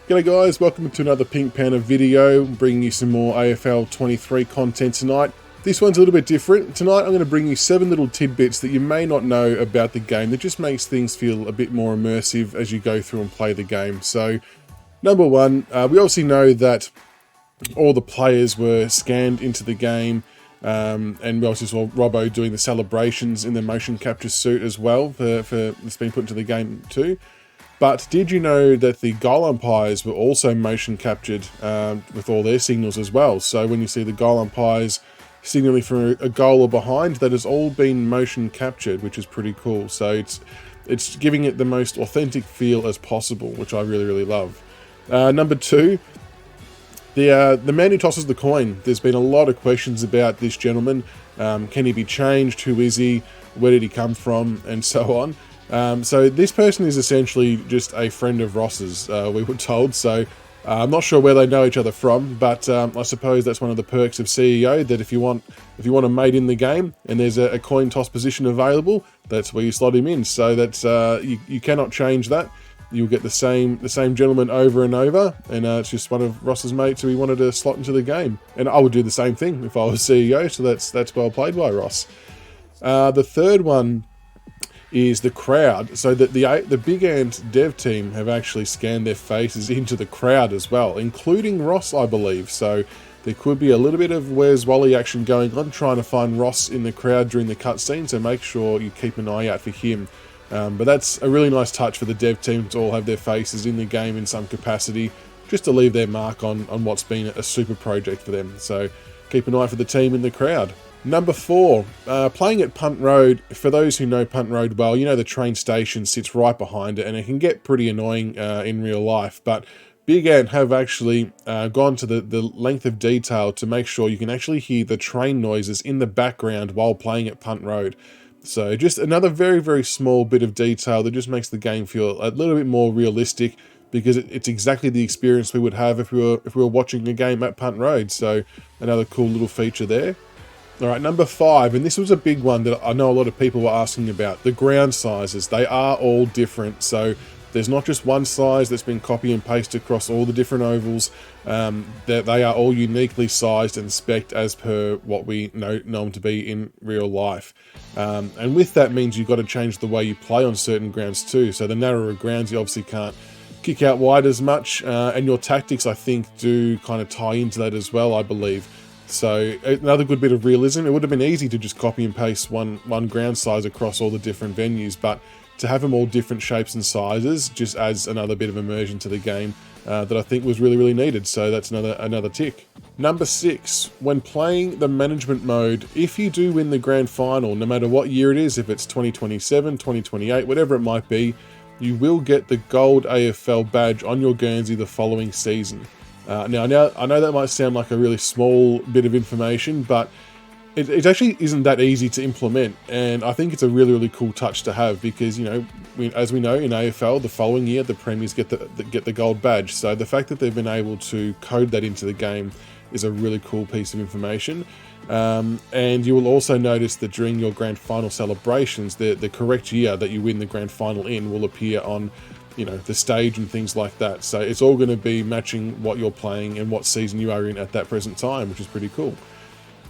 G'day guys, welcome to another Pink Panther video. I'm bringing you some more AFL23 content tonight. This one's a little bit different. Tonight I'm going to bring you 7 little tidbits that you may not know about the game that just makes things feel a bit more immersive as you go through and play the game. So, number one, we obviously know that all the players were scanned into the game, and we also saw Robbo doing the celebrations in the motion capture suit as well for it's been put into the game too. But did you know that the goal umpires were also motion captured with all their signals as well? So when you see the goal umpires signaling for a goal or behind, that has all been motion captured, which is pretty cool. So it's giving it the most authentic feel as possible, which I really love. Number 2, the man who tosses the coin. There's been a lot of questions about this gentleman. Can he be changed? Who is he? Where did he come from? And so on. So this person is essentially just a friend of Ross's, we were told. So I'm not sure where they know each other from, but I suppose that's one of the perks of CEO, that if you want a mate in the game and there's a coin toss position available, that's where you slot him in. So that's you cannot change that. You'll get the same gentleman over and over, and it's just one of Ross's mates who he wanted to slot into the game. And I would do the same thing if I was CEO. So that's well played by Ross. The third one is the crowd. So that the Big Ant dev team have actually scanned their faces into the crowd as well, including Ross, I believe. So there could be a little bit of Where's Wally action going on, trying to find Ross in the crowd during the cutscene, so make sure you keep an eye out for him. But that's a really nice touch for the dev team to all have their faces in the game in some capacity, just to leave their mark on what's been a super project for them. So keep an eye for the team in the crowd. Number 4, playing at Punt Road. For those who know Punt Road well, you know the train station sits right behind it, and it can get pretty annoying in real life. But Big Ant have actually gone to the length of detail to make sure you can actually hear the train noises in the background while playing at Punt Road. So just another very small bit of detail that just makes the game feel a little bit more realistic, because it's exactly the experience we would have if we were watching a game at Punt Road. So another cool little feature there. All right, number 5, and this was a big one that I know a lot of people were asking about, the ground sizes. They are all different, so there's not just one size that's been copy and pasted across all the different ovals. They are all uniquely sized and spec'd as per what we know them to be in real life. And with that means you've got to change the way you play on certain grounds too. So the narrower grounds, you obviously can't kick out wide as much, and your tactics, I think, do kind of tie into that as well, I believe. So another good bit of realism. It would have been easy to just copy and paste one ground size across all the different venues, but to have them all different shapes and sizes just adds another bit of immersion to the game that I think was really needed. So that's another tick. Number 6, when playing the management mode, if you do win the grand final, no matter what year it is, if it's 2027, 2028, whatever it might be, you will get the gold AFL badge on your Guernsey the following season. Now, I know that might sound like a really small bit of information, but it actually isn't that easy to implement, and I think it's a really cool touch to have, because, you know, as we know, in AFL, the following year the Premiers get the gold badge. So the fact that they've been able to code that into the game is a really cool piece of information. And you will also notice that during your grand final celebrations, the correct year that you win the grand final in will appear on, you know, the stage and things like that. So it's all going to be matching what you're playing and what season you are in at that present time, which is pretty cool.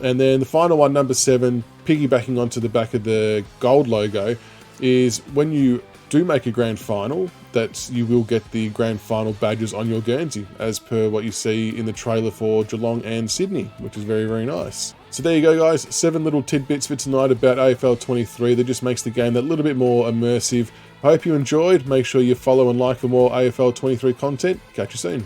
And then the final one, number 7, piggybacking onto the back of the gold logo, is when you do make a grand final, that you will get the grand final badges on your Guernsey, as per what you see in the trailer for Geelong and Sydney, which is very nice. So there you go, guys. 7 little tidbits for tonight about AFL23 that just makes the game that little bit more immersive. I hope you enjoyed. Make sure you follow and like for more AFL23 content. Catch you soon.